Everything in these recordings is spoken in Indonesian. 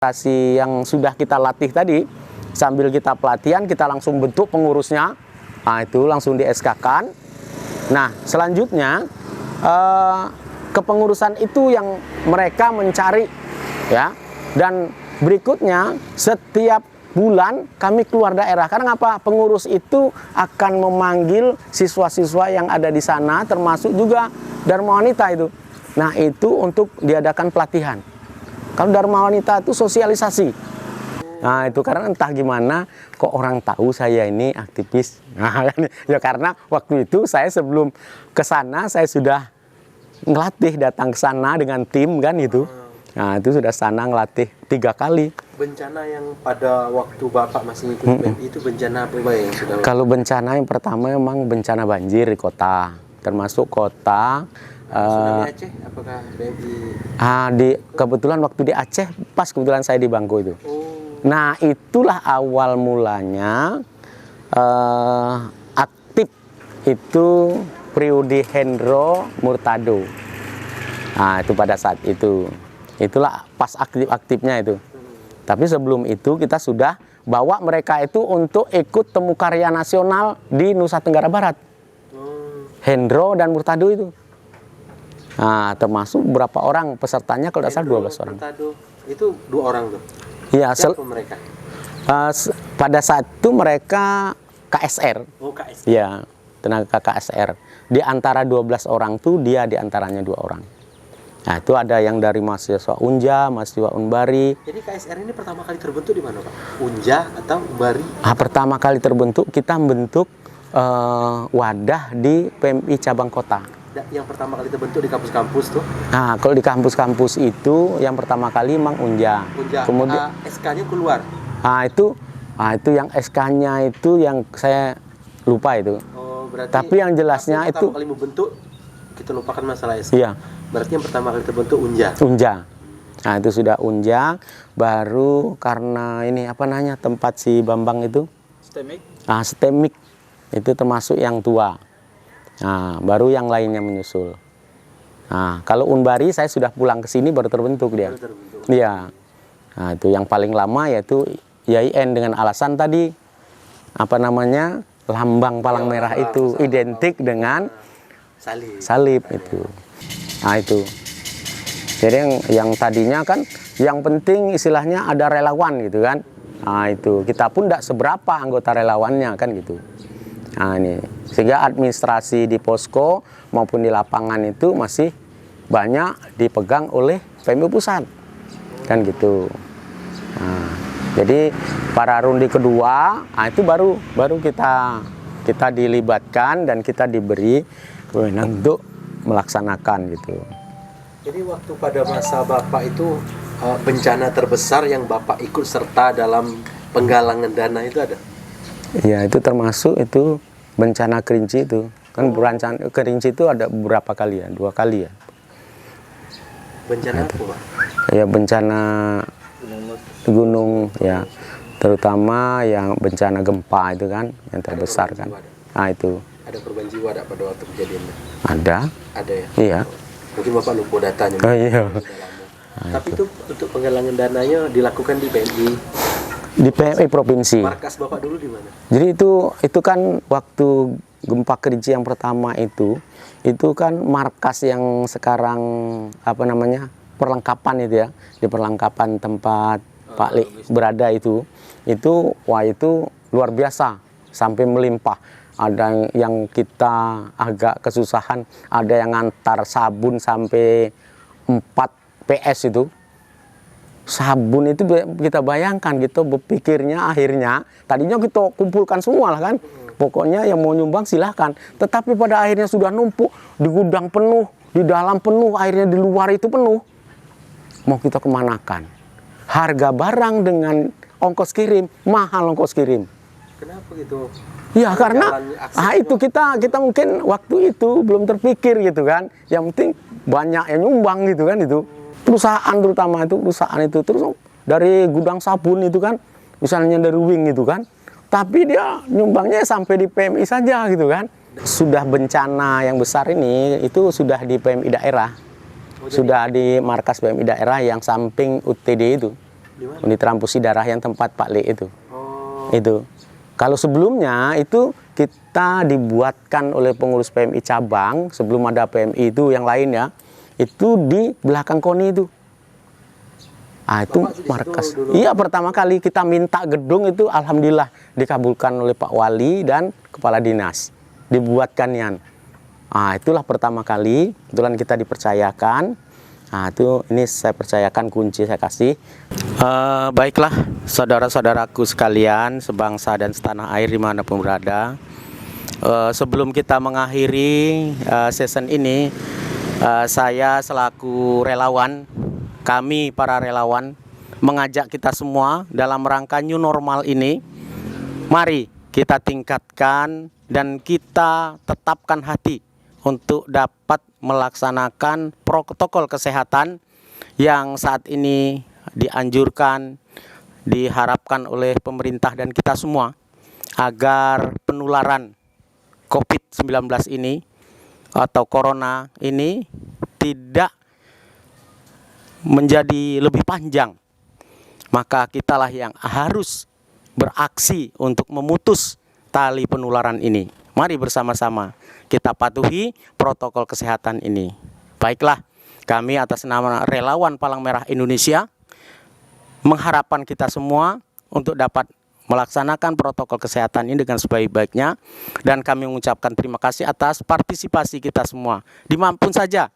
Yang sudah kita latih tadi, sambil kita pelatihan kita langsung bentuk pengurusnya. Nah, itu langsung di SK-kan. Nah, selanjutnya kepengurusan itu yang mereka mencari, ya. Dan berikutnya setiap bulan kami keluar daerah. Karena apa? Pengurus itu akan memanggil siswa-siswa yang ada di sana, termasuk juga Dharma Wanita itu. Nah, itu untuk diadakan pelatihan. Kalau Dharma Wanita itu sosialisasi. Nah, itu karena entah gimana kok orang tahu saya ini aktivis. Nah, ya karena waktu itu saya sebelum ke sana saya sudah ngelatih, datang ke sana dengan tim kan gitu. Nah, itu sudah sana ngelatih 3 kali. Bencana yang pada waktu Bapak masih ikut PMI itu bencana apa yang sudah? Kalau bencana yang pertama memang bencana banjir di kota, termasuk kota. Di Aceh, apakah BMI? Kebetulan waktu di Aceh, pas kebetulan saya di Bangko itu. Nah, itulah awal mulanya aktif itu periode Hendro Murtado. Nah, itu pada saat itu. Itulah pas aktif-aktifnya itu. Tapi sebelum itu kita sudah bawa mereka itu untuk ikut temu karya nasional di Nusa Tenggara Barat. Hendro dan Murtado itu. Nah, termasuk berapa orang pesertanya, kalau tidak salah 12 orang. Itu 2 orang tuh? Iya. Siapa mereka? Pada saat itu mereka KSR. Oh, KSR. Iya, tenaga KSR. Di antara 12 orang tuh dia di antaranya 2 orang. Nah, itu ada yang dari mahasiswa Unja, mahasiswa Unbari. Jadi KSR ini pertama kali terbentuk di mana, Pak? Unja atau Unbari? Pertama kali terbentuk, kita membentuk wadah di PMI cabang kota. Yang pertama kali terbentuk di kampus-kampus tuh? Nah, kalau di kampus-kampus itu yang pertama kali memang Unja. Kemudian SK-nya keluar? Itu yang SK-nya itu yang saya lupa itu. Oh, berarti tapi yang jelasnya itu pertama kali membentuk, kita lupakan masalah SK. Iya. Berarti yang pertama kali terbentuk Unja. Unja. Nah, itu sudah Unja, baru karena ini apa namanya tempat si Bambang itu? Stemik. Stemik. Itu termasuk yang tua. Nah, baru yang lainnya menyusul. Nah, kalau Unbari saya sudah pulang ke sini baru terbentuk dia. Iya. Nah, itu yang paling lama yaitu IAIN dengan alasan tadi apa namanya? Lambang palang merah itu identik dengan salib itu. Nah, itu. Jadi yang tadinya kan yang penting istilahnya ada relawan gitu kan. Nah, itu kita pun tidak seberapa anggota relawannya kan gitu. Nah, ini sehingga administrasi di posko maupun di lapangan itu masih banyak dipegang oleh PMI pusat kan gitu. Nah, jadi para rundi kedua, itu baru kita dilibatkan dan kita diberi kewenangan untuk melaksanakan gitu. Jadi waktu pada masa Bapak itu bencana terbesar yang Bapak ikut serta dalam penggalangan dana itu ada? Ya, itu termasuk itu bencana Kerinci itu. Kan bencana Kerinci itu ada beberapa kali ya, 2 kali ya. Bencana apa, Pak? Ya, bencana gunung ya, terutama yang bencana gempa itu kan yang terbesar kan. Nah, itu. Ada korban jiwa ada pada waktu kejadiannya? Ada. Ada ya? Iya. Mungkin Bapak lupa datanya. Oh iya. Tapi itu untuk penggalangan dananya dilakukan di PMI? Di PMI provinsi. Markas Bapak dulu di mana? Jadi itu kan waktu gempa Kerinci yang pertama itu kan markas yang sekarang apa namanya perlengkapan itu ya, di perlengkapan tempat Pak Li berada itu wah itu luar biasa sampai melimpah. Ada yang kita agak kesusahan, ada yang ngantar sabun sampai 4 PS itu. Sabun itu kita bayangkan gitu, berpikirnya akhirnya tadinya kita kumpulkan semua lah kan. Pokoknya yang mau nyumbang silahkan. Tetapi pada akhirnya sudah numpuk di gudang penuh, di dalam penuh, akhirnya di luar itu penuh. Mau kita kemanakan? Harga barang dengan ongkos kirim, mahal ongkos kirim. Kenapa gitu? Ya karena itu kita mungkin waktu itu belum terpikir gitu kan. Yang penting banyak yang nyumbang gitu kan itu. Perusahaan terutama itu perusahaan itu terus dari gudang sabun itu kan, misalnya dari Wing itu kan. Tapi dia nyumbangnya sampai di PMI saja gitu kan. Sudah bencana yang besar ini itu sudah di PMI daerah. Sudah di markas PMI daerah yang samping UTD itu. Di mana? Unit transfusi darah yang tempat Pak Le itu. Oh. Itu. Kalau sebelumnya itu kita dibuatkan oleh pengurus PMI cabang sebelum ada PMI itu yang lain ya. Itu di belakang KONI itu. Ah, itu Bapak di situ markas. dulu? Iya, pertama kali kita minta gedung itu alhamdulillah dikabulkan oleh Pak Wali dan Kepala Dinas. Dibuatkannya. Ah, itulah pertama kali kebetulan kita dipercayakan. Nah, itu ini saya percayakan kunci saya kasih. Baiklah, saudara-saudaraku sekalian, sebangsa dan setanah air dimanapun berada. Sebelum kita mengakhiri season ini, saya selaku relawan, kami para relawan mengajak kita semua dalam rangka new normal ini, mari kita tingkatkan dan kita tetapkan hati untuk dapat melaksanakan protokol kesehatan yang saat ini dianjurkan, diharapkan oleh pemerintah dan kita semua agar penularan COVID-19 ini atau corona ini tidak menjadi lebih panjang. Maka kitalah yang harus beraksi untuk memutus tali penularan ini. Mari bersama-sama kita patuhi protokol kesehatan ini. Baiklah, kami atas nama Relawan Palang Merah Indonesia mengharapkan kita semua untuk dapat melaksanakan protokol kesehatan ini dengan sebaik-baiknya, dan kami mengucapkan terima kasih atas partisipasi kita semua dimanapun saja,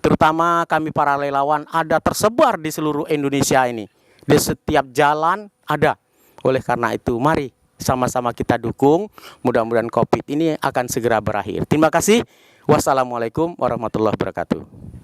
terutama kami para relawan ada tersebar di seluruh Indonesia ini, di setiap jalan ada. Oleh karena itu mari sama-sama kita dukung, mudah-mudahan COVID ini akan segera berakhir. Terima kasih. Wassalamualaikum warahmatullahi wabarakatuh.